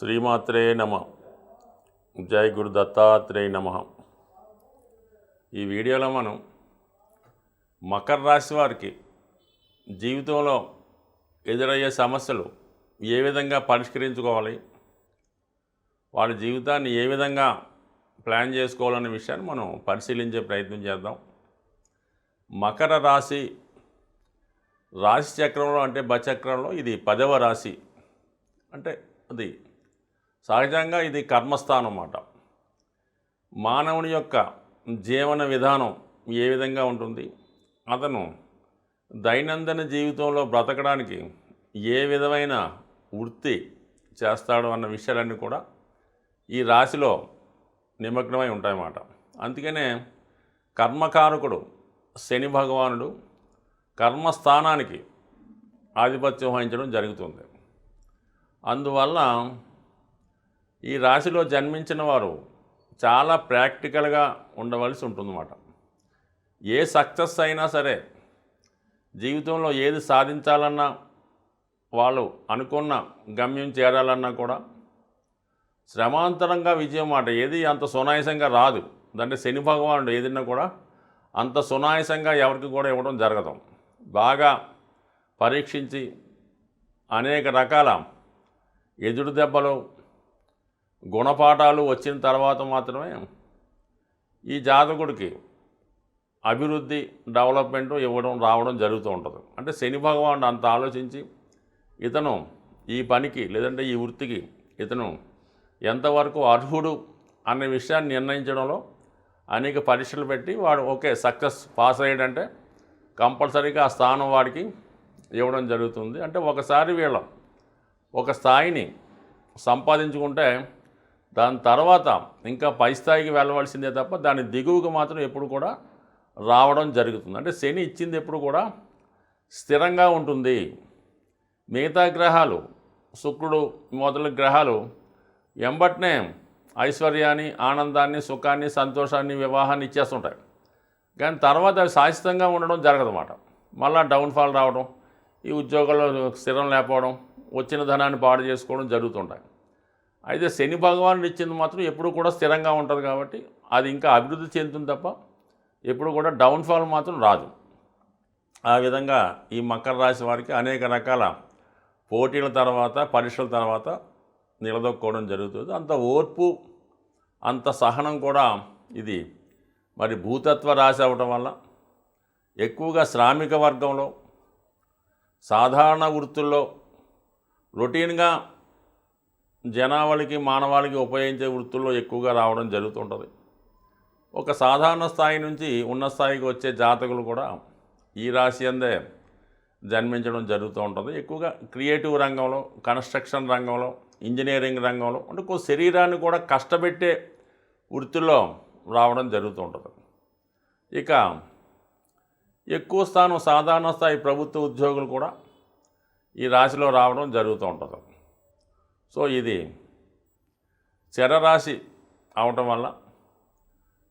శ్రీమాత్రే నమ. జై గురు దత్తాత్రేయ నమ. ఈ వీడియోలో మనం మకర రాశి వారికి జీవితంలో ఎదురయ్యే సమస్యలు ఏ విధంగా పరిష్కరించుకోవాలి, వాళ్ళ జీవితాన్ని ఏ విధంగా ప్లాన్ చేసుకోవాలనే విషయాన్ని మనం పరిశీలించే ప్రయత్నం చేద్దాం. మకర రాశి రాశి చక్రంలో అంటే బచక్రంలో ఇది 10వ రాశి. అంటే అది సహజంగా ఇది కర్మస్థానం అన్నమాట. మానవుని యొక్క జీవన విధానం ఏ విధంగా ఉంటుంది, అతను దైనందిన జీవితంలో బ్రతకడానికి ఏ విధమైన వృత్తి చేస్తాడు అన్న విషయాలన్నీ కూడా ఈ రాశిలో నిమగ్నమై ఉంటాయన్నమాట. అందుకనే కర్మకారకుడు శని భగవానుడు కర్మస్థానానికి ఆధిపత్యం వహించడం జరుగుతుంది. అందువల్ల ఈ రాశిలో జన్మించిన వారు చాలా ప్రాక్టికల్గా ఉండవలసి ఉంటుందన్నమాట. ఏ సక్సెస్ అయినా సరే, జీవితంలో ఏది సాధించాలన్నా, వాళ్ళు అనుకున్న గమ్యం చేరాలన్నా కూడా శ్రమాంతరంగా విజయం మాట. ఏది అంత సునాయాసంగా రాదు. అంటే శని భగవానుడు ఏదైనా కూడా అంత సునాయాసంగా ఎవరికి కూడా ఇవ్వడం జరగదు. బాగా పరీక్షించి అనేక రకాల ఎదురు దెబ్బలు, గుణపాఠాలు వచ్చిన తర్వాత మాత్రమే ఈ జాతకుడికి అభివృద్ధి, డెవలప్మెంట్ రావడం జరుగుతూ ఉంటుంది. అంటే శని భగవానుడు అంత ఆలోచించి ఇతను ఈ పనికి లేదంటే ఈ వృత్తికి ఇతను ఎంతవరకు అర్హుడు అనే విషయాన్ని నిర్ణయించడంలో అనేక పరీక్షలు పెట్టి వాడు ఓకే సక్సెస్ పాస్ అయ్యాడంటే కంపల్సరీగా ఆ స్థానం వాడికి ఇవ్వడం జరుగుతుంది. అంటే ఒకసారి వీళ్ళ ఒక స్థాయిని సంపాదించుకుంటే దాని తర్వాత ఇంకా పై స్థాయికి వెళ్ళవలసిందే తప్ప దాని దిగువకు మాత్రం ఎప్పుడు కూడా రావడం జరుగుతుంది. అంటే శని ఇచ్చింది ఎప్పుడు కూడా స్థిరంగా ఉంటుంది. మిగతా గ్రహాలు, శుక్రుడు మొదలైన గ్రహాలు ఎంబట్నే ఐశ్వర్యాన్ని, ఆనందాన్ని, సుఖాన్ని, సంతోషాన్ని, వివాహాన్ని ఇచ్చేస్తుంటాయి. కానీ తర్వాత అవి శాశ్వతంగా ఉండడం జరగదన్నమాట. మళ్ళీ డౌన్ఫాల్ రావడం, ఈ ఉద్యోగాల్లో స్థిరం లేకపోవడం, వచ్చిన ధనాన్ని పాడు చేసుకోవడం జరుగుతుంటాయి. అయితే శని భగవానుడు ఇచ్చింది మాత్రం ఎప్పుడు కూడా స్థిరంగా ఉంటుంది కాబట్టి అది ఇంకా అభివృద్ధి చెందుతుంది తప్ప ఎప్పుడు కూడా డౌన్ఫాల్ మాత్రం రాదు. ఆ విధంగా ఈ మకర రాశి వారికి అనేక రకాల పోటీల తర్వాత, పరీక్షల తర్వాత నిలదొక్కుకోవడం జరుగుతుంది. అంత ఓర్పు, అంత సహనం కూడా ఇది మరి భూతత్వ రాశి అవ్వటం వల్ల ఎక్కువగా శ్రామిక వర్గంలో, సాధారణ వృత్తుల్లో, రొటీన్గా జనావళికి, మానవాళికి ఉపయోగించే వృత్తుల్లో ఎక్కువగా రావడం జరుగుతుంటుంది. ఒక సాధారణ స్థాయి నుంచి ఉన్నత స్థాయికి వచ్చే జాతకులు కూడా ఈ రాశి అందే జన్మించడం జరుగుతూ ఉంటుంది. ఎక్కువగా క్రియేటివ్ రంగంలో, కన్స్ట్రక్షన్ రంగంలో, ఇంజనీరింగ్ రంగంలో, అంటే శరీరాన్ని కూడా కష్టపెట్టే వృత్తుల్లో రావడం జరుగుతూ ఉంటుంది. ఇక ఎక్కువ స్థానం సాధారణ స్థాయి ప్రభుత్వ ఉద్యోగులు కూడా ఈ రాశిలో రావడం జరుగుతూ ఉంటుంది. సో ఇది చరరాశి అవటం వల్ల,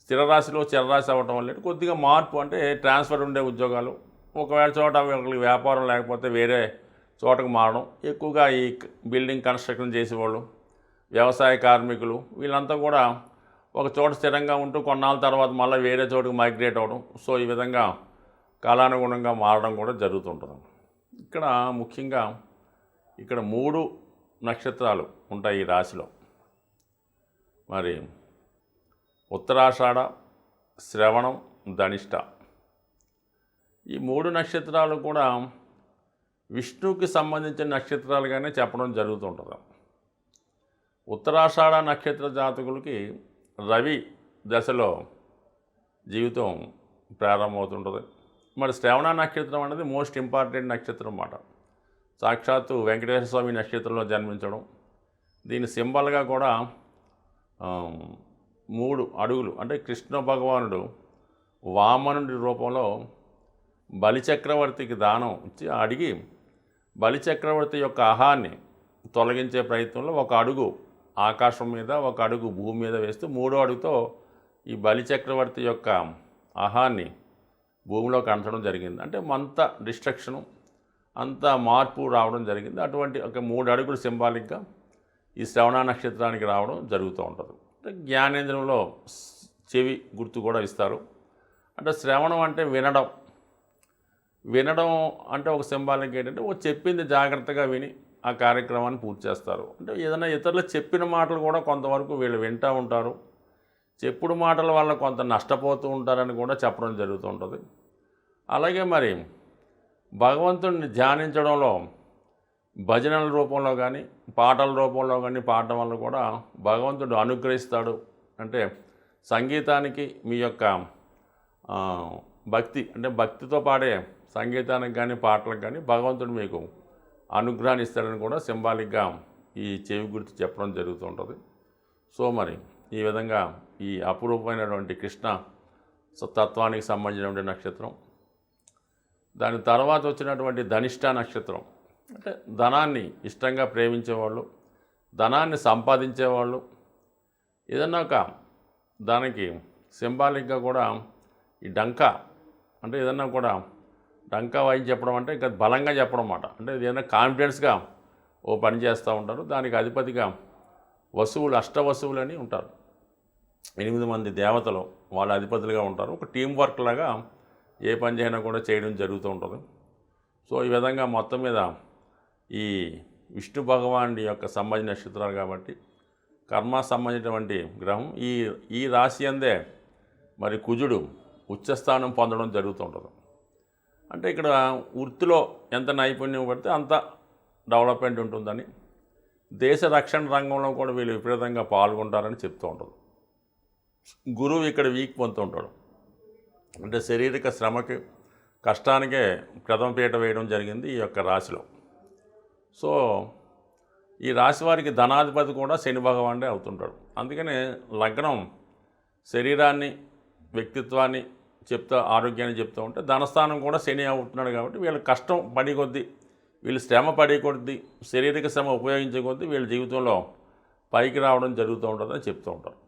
స్థిర రాశిలో చరరాశి అవ్వటం వల్ల కొద్దిగా మార్పు, అంటే ట్రాన్స్ఫర్ ఉండే ఉద్యోగాలు, ఒకవేళ చోట ఒకరికి వ్యాపారం లేకపోతే వేరే చోటకు మారడం, ఎక్కువగా ఈ బిల్డింగ్ కన్స్ట్రక్షన్ చేసేవాళ్ళు, వ్యవసాయ కార్మికులు, వీళ్ళంతా కూడా ఒక చోట స్థిరంగా ఉంటూ కొన్నాళ్ళ తర్వాత మళ్ళీ వేరే చోటుకు మైగ్రేట్ అవ్వడం. సో ఈ విధంగా కాలానుగుణంగా మారడం కూడా జరుగుతుంటుంది. ఇక్కడ ముఖ్యంగా ఇక్కడ 3 నక్షత్రాలు ఉంటాయి ఈ రాశిలో. మరి ఉత్తరాషాఢ, శ్రవణం, ధనిష్ట, ఈ 3 నక్షత్రాలు కూడా విష్ణువుకి సంబంధించిన నక్షత్రాలుగానే చెప్పడం జరుగుతుంటుంది. ఉత్తరాషాఢ నక్షత్ర జాతకులకి రవి దశలో జీవితం ప్రారంభమవుతుంటుంది. మరి శ్రవణ నక్షత్రం అనేది మోస్ట్ ఇంపార్టెంట్ నక్షత్రం అన్నమాట. సాక్షాత్తు వెంకటేశ్వర స్వామి నక్షత్రంలో జన్మించడం, దీని సింబల్గా కూడా 3 అడుగులు, అంటే కృష్ణ భగవానుడు వామనుడి రూపంలో బలిచక్రవర్తికి దానం ఇచ్చి అడిగి బలిచక్రవర్తి యొక్క అహాన్ని తొలగించే ప్రయత్నంలో 1 అడుగు ఆకాశం మీద, 1 అడుగు భూమి మీద వేస్తూ 3వ అడుగుతో ఈ బలిచక్రవర్తి యొక్క అహాన్ని భూమిలోకి అంచడం జరిగింది. అంటే అంత డిస్ట్రక్షను, అంత మార్పు రావడం జరిగింది. అటువంటి ఒక 3 అడుగులు సింబాలిక్గా ఈ శ్రవణ నక్షత్రానికి రావడం జరుగుతూ ఉంటుంది. అంటే జ్ఞానేంద్రంలో చెవి గుర్తు కూడా ఇస్తారు. అంటే శ్రవణం అంటే వినడం. వినడం అంటే ఒక సింబాలిక్ ఏంటంటే ఒక చెప్పింది జాగ్రత్తగా విని ఆ కార్యక్రమాన్ని పూర్తి చేస్తారు. అంటే ఏదైనా ఇతరులు చెప్పిన మాటలు కూడా కొంతవరకు వీళ్ళు వింటూ ఉంటారు. చెప్పుడు మాటల వల్ల కొంత నష్టపోతూ ఉంటారని కూడా చెప్పడం జరుగుతూ ఉంటుంది. అలాగే మరి భగవంతుడిని ధ్యానించడంలో భజనల రూపంలో కానీ పాటల రూపంలో కానీ పాడటం వల్ల కూడా భగవంతుడు అనుగ్రహిస్తాడు. అంటే సంగీతానికి మీ యొక్క భక్తి అంటే భక్తితో పాడే సంగీతానికి కానీ పాటలకు కానీ భగవంతుడు మీకు అనుగ్రహాన్ని ఇస్తాడని కూడా సింబాలిక్గా ఈ చెవి గుర్తు చెప్పడం జరుగుతూ ఉంటుంది. సో మరి ఈ విధంగా ఈ అపురూపమైనటువంటి కృష్ణ తత్వానికి సంబంధించినటువంటి నక్షత్రం. దాని తర్వాత వచ్చినటువంటి ధనిష్ట నక్షత్రం అంటే ధనాన్ని ఇష్టంగా ప్రేమించేవాళ్ళు, ధనాన్ని సంపాదించేవాళ్ళు. ఏదన్నా ఒక దానికి సింబాలిక్గా కూడా ఈ డంకా అంటే ఏదన్నా కూడా డంకా వాయి చెప్పడం అంటే ఇంకా బలంగా చెప్పడం అన్నమాట. అంటే ఏదైనా కాన్ఫిడెన్స్గా ఓ పని చేస్తూ ఉంటారు. దానికి అధిపతిగా వసువులు, అష్టవసువులు అని ఉంటారు. 8 మంది దేవతలు వాళ్ళ అధిపతులుగా ఉంటారు. ఒక టీం వర్క్ లాగా ఏ పని చేయనా కూడా చేయడం జరుగుతూ ఉంటుంది. సో ఈ విధంగా మొత్తం మీద ఈ విష్ణు భగవానుడి యొక్క సంబంధించిన నక్షత్రాలు కాబట్టి కర్మ సంబంధించినటువంటి గ్రహం ఈ రాశి అందే మరి కుజుడు ఉచ్చస్థానం పొందడం జరుగుతూ ఉంటుంది. అంటే ఇక్కడ వృత్తిలో ఎంత నైపుణ్యం పడితే అంత డెవలప్మెంట్ ఉంటుందని, దేశ రక్షణ రంగంలో కూడా వీళ్ళు విపరీతంగా పాల్గొంటారని చెప్తూ ఉంటుంది. గురువు ఇక్కడ వీక్ పొందుతూ ఉంటాడు. అంటే శారీరక శ్రమకి కష్టానికే ప్రథమ పీట వేయడం జరిగింది ఈ యొక్క రాశిలో. సో ఈ రాశి వారికి ధనాధిపతి కూడా శని భగవానుడే అవుతుంటాడు. అందుకనే లగ్నం శరీరాన్ని, వ్యక్తిత్వాన్ని చెప్తా, ఆరోగ్యాన్ని చెప్తూ ఉంటే ధనస్థానం కూడా శని అవుతున్నాడు. కాబట్టి వీళ్ళ కష్టం పడి కొద్దీ, వీళ్ళు శ్రమ పడే కొద్దీ, శారీరక శ్రమ ఉపయోగించే కొద్దీ వీళ్ళ జీవితంలో పైకి రావడం జరుగుతూ ఉంటుందని చెప్తూ ఉంటారు.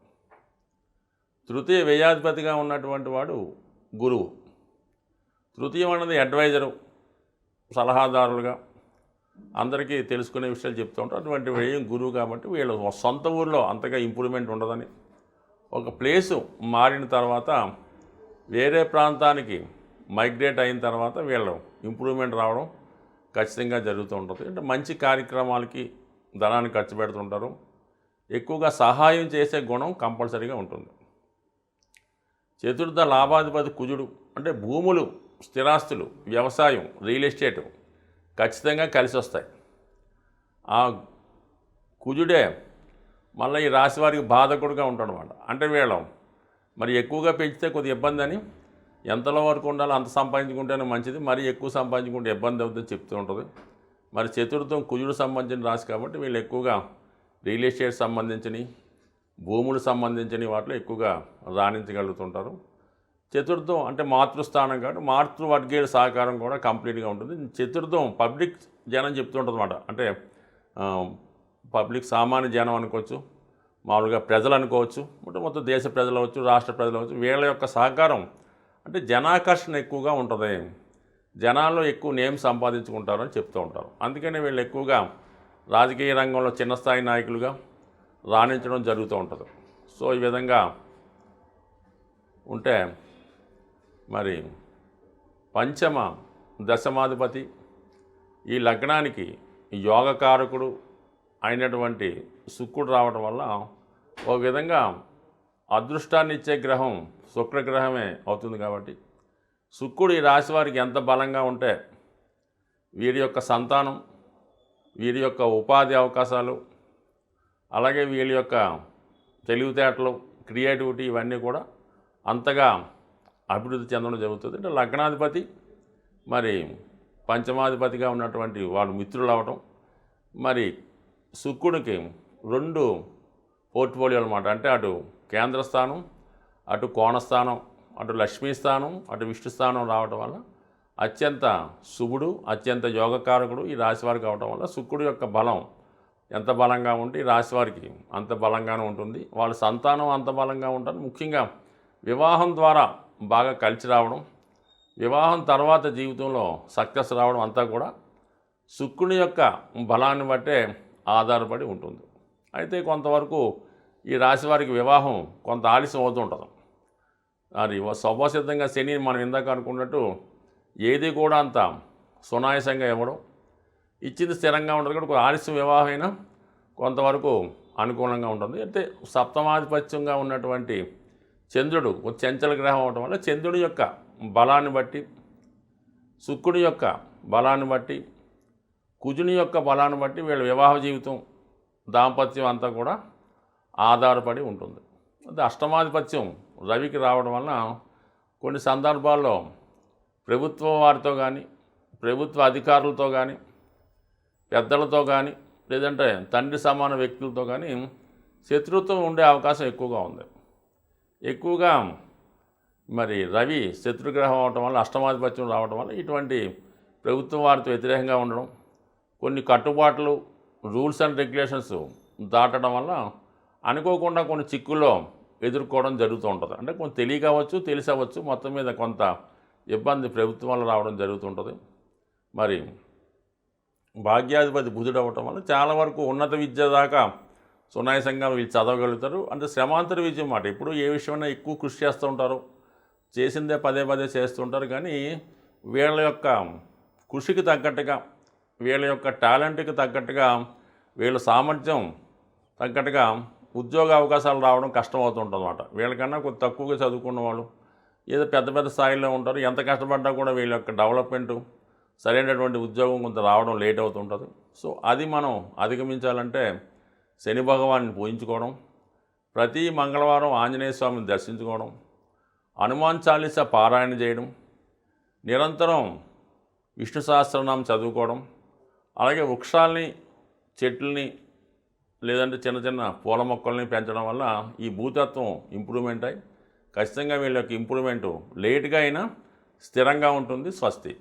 తృతీయ వ్యయాధిపతిగా ఉన్నటువంటి వాడు గురువు. తృతీయం అన్నది అడ్వైజరు, సలహాదారులుగా అందరికీ తెలుసుకునే విషయాలు చెప్తూ ఉంటారు. అటువంటి వ్యయం గురువు కాబట్టి వీళ్ళు సొంత ఊరిలో అంతగా ఇంప్రూవ్మెంట్ ఉండదని, ఒక ప్లేసు మారిన తర్వాత వేరే ప్రాంతానికి మైగ్రేట్ అయిన తర్వాత వీళ్ళు ఇంప్రూవ్మెంట్ రావడం ఖచ్చితంగా జరుగుతూ ఉంటుంది. అంటే మంచి కార్యక్రమాలకి ధనాన్ని ఖర్చు పెడుతుంటారు. ఎక్కువగా సహాయం చేసే గుణం కంపల్సరీగా ఉంటుంది. చతుర్థ లాభాధిపతి కుజుడు. అంటే భూములు, స్థిరాస్తులు, వ్యవసాయం, రియల్ ఎస్టేటు ఖచ్చితంగా కలిసి వస్తాయి. ఆ కుజుడే మళ్ళీ ఈ రాశి వారికి బాధకుడుగా ఉంటాడు అన్నమాట. అంటే వీళ్ళం మరి ఎక్కువగా పెంచితే కొద్దిగా ఇబ్బంది అని, ఎంతలో వరకు ఉండాలో అంత సంపాదించుకుంటేనే మంచిది, మరి ఎక్కువ సంపాదించుకుంటే ఇబ్బంది అవుతుందని చెప్తూ ఉంటుంది. మరి చతుర్థం కుజుడు సంబంధించిన రాశి కాబట్టి వీళ్ళు ఎక్కువగా రియల్ ఎస్టేట్ సంబంధించినవి, భూములు సంబంధించిన వాటిలో ఎక్కువగా రాణించగలుగుతుంటారు. చతుర్థం అంటే మాతృస్థానం కాబట్టి మాతృవర్గీయుల సహకారం కూడా కంప్లీట్గా ఉంటుంది. చతుర్థం పబ్లిక్ జనం చెప్తుంటుంది అన్నమాట. అంటే పబ్లిక్ సామాన్య జనం అనుకోవచ్చు, మామూలుగా ప్రజలు అనుకోవచ్చు, మొత్తం దేశ ప్రజలు అవచ్చు, రాష్ట్ర ప్రజలు అవచ్చు. వీళ్ళ యొక్క సహకారం అంటే జనాకర్షణ ఎక్కువగా ఉంటుంది. జనాల్లో ఎక్కువ నేమ్ సంపాదించుకుంటారు అని చెప్తూ ఉంటారు. అందుకని వీళ్ళు ఎక్కువగా రాజకీయ రంగంలో చిన్న స్థాయి నాయకులుగా రాణించడం జరుగుతూ ఉంటుంది. సో ఈ విధంగా ఉంటే మరి పంచమ దశమాధిపతి ఈ లగ్నానికి యోగకారకుడు అయినటువంటి శుక్రుడు రావడం వల్ల ఒక విధంగా అదృష్టాన్ని ఇచ్చే గ్రహం శుక్రగ్రహమే అవుతుంది. కాబట్టి శుక్రుడు ఈ రాశి వారికి ఎంత బలంగా ఉంటే వీరి యొక్క సంతానం, వీరి యొక్క ఉపాధి అవకాశాలు, అలాగే వీళ్ళ యొక్క తెలివితేటలు, క్రియేటివిటీ ఇవన్నీ కూడా అంతగా అభివృద్ధి చెందడం జరుగుతుంది. అంటే లగ్నాధిపతి మరి పంచమాధిపతిగా ఉన్నటువంటి వాళ్ళు మిత్రులు అవ్వటం, మరి శుక్రుడికి 2 పోర్ట్ఫోలియోలు అన్నమాట. అంటే అటు కేంద్రస్థానం, అటు కోణస్థానం, అటు లక్ష్మీస్థానం, అటు విష్ణుస్థానం రావటం వల్ల అత్యంత శుభుడు, అత్యంత యోగకారకుడు ఈ రాశివారికి అవటం వల్ల శుక్రుడు యొక్క బలం ఎంత బలంగా ఉంటే ఈ రాశివారికి అంత బలంగానే ఉంటుంది. వాళ్ళ సంతానం అంత బలంగా ఉంటారు. ముఖ్యంగా వివాహం ద్వారా బాగా కలిసి రావడం, వివాహం తర్వాత జీవితంలో సక్సెస్ రావడం అంతా కూడా శుక్రుని యొక్క బలాన్ని బట్టే ఆధారపడి ఉంటుంది. అయితే కొంతవరకు ఈ రాశి వారికి వివాహం కొంత ఆలస్యం అవుతూ ఉంటుంది. అది స్వభావసిద్ధంగా శని మనం ఇందాక అనుకున్నట్టు ఏది కూడా అంత సునాయాసంగా ఇవ్వడం, ఇచ్చింది స్థిరంగా ఉండదు కూడా ఆలస్యం వివాహం అయినా కొంతవరకు అనుకూలంగా ఉంటుంది. అయితే సప్తమాధిపత్యంగా ఉన్నటువంటి చంద్రుడు ఒక చంచల గ్రహం అవడం వల్ల చంద్రుడి యొక్క బలాన్ని బట్టి, శుక్రుడి యొక్క బలాన్ని బట్టి, కుజుని యొక్క బలాన్ని బట్టి వీళ్ళ వివాహ జీవితం, దాంపత్యం అంతా కూడా ఆధారపడి ఉంటుంది. అంటే అష్టమాధిపత్యం రవికి రావడం వలన కొన్ని సందర్భాల్లో ప్రభుత్వం వారితో కానీ, ప్రభుత్వ అధికారులతో కానీ, పెద్దలతో కానీ, లేదంటే తండ్రి సమాన వ్యక్తులతో కానీ శత్రుత్వం ఉండే అవకాశం ఎక్కువగా ఉంది. ఎక్కువగా మరి రవి శత్రుగ్రహం అవటం వల్ల, అష్టమాధిపత్యం రావడం వల్ల ఇటువంటి ప్రభుత్వం వారితో వ్యతిరేకంగా ఉండడం, కొన్ని కట్టుబాట్లు, రూల్స్ అండ్ రెగ్యులేషన్స్ దాటడం వల్ల అనుకోకుండా కొన్ని చిక్కుల్లో ఎదుర్కోవడం జరుగుతూ ఉంటుంది. అంటే కొంచెం తెలియక అవ్వచ్చు, తెలిసి అవ్వచ్చు, మొత్తం మీద కొంత ఇబ్బంది ప్రభుత్వం వల్ల రావడం జరుగుతుంటుంది. మరి భాగ్యాధిపతి బుధుడు అవ్వటం వల్ల చాలా వరకు ఉన్నత విద్య దాకా సునాయాసంగా వీళ్ళు చదవగలుగుతారు. అంటే శ్రమాంతర విజయం మాట. ఎప్పుడు ఏ విషయమైనా ఎక్కువ కృషి చేస్తూ ఉంటారు, చేసిందే పదే పదే చేస్తుంటారు. కానీ వీళ్ళ యొక్క కృషికి తగ్గట్టుగా, వీళ్ళ యొక్క టాలెంట్కి తగ్గట్టుగా, వీళ్ళ సామర్థ్యం తగ్గట్టుగా ఉద్యోగ అవకాశాలు రావడం కష్టం అవుతుంటుంది అన్నమాట. వీళ్ళకన్నా కొంచెం తక్కువగా చదువుకున్న వాళ్ళు ఏదో పెద్ద పెద్ద స్థాయిలో ఉంటారు. ఎంత కష్టపడ్డా కూడా వీళ్ళ యొక్క డెవలప్మెంటు, సరైనటువంటి ఉద్యోగం కొంత రావడం లేట్ అవుతుంటుంది. సో అది మనం అధిగమించాలంటే శని భగవాన్ని పూజించుకోవడం, ప్రతి మంగళవారం ఆంజనేయ స్వామిని దర్శించుకోవడం, హనుమాన్ చాలీసా పారాయణ చేయడం, నిరంతరం విష్ణు సహస్రనామం చదువుకోవడం, అలాగే వృక్షాలని, చెట్లని, లేదంటే చిన్న చిన్న పూల మొక్కల్ని పెంచడం వల్ల ఈ భూతత్వం ఇంప్రూవ్మెంట్ అయ్యి ఖచ్చితంగా వీళ్ళ యొక్క ఇంప్రూవ్మెంటు లేట్గా అయినా స్థిరంగా ఉంటుంది. స్వస్తి.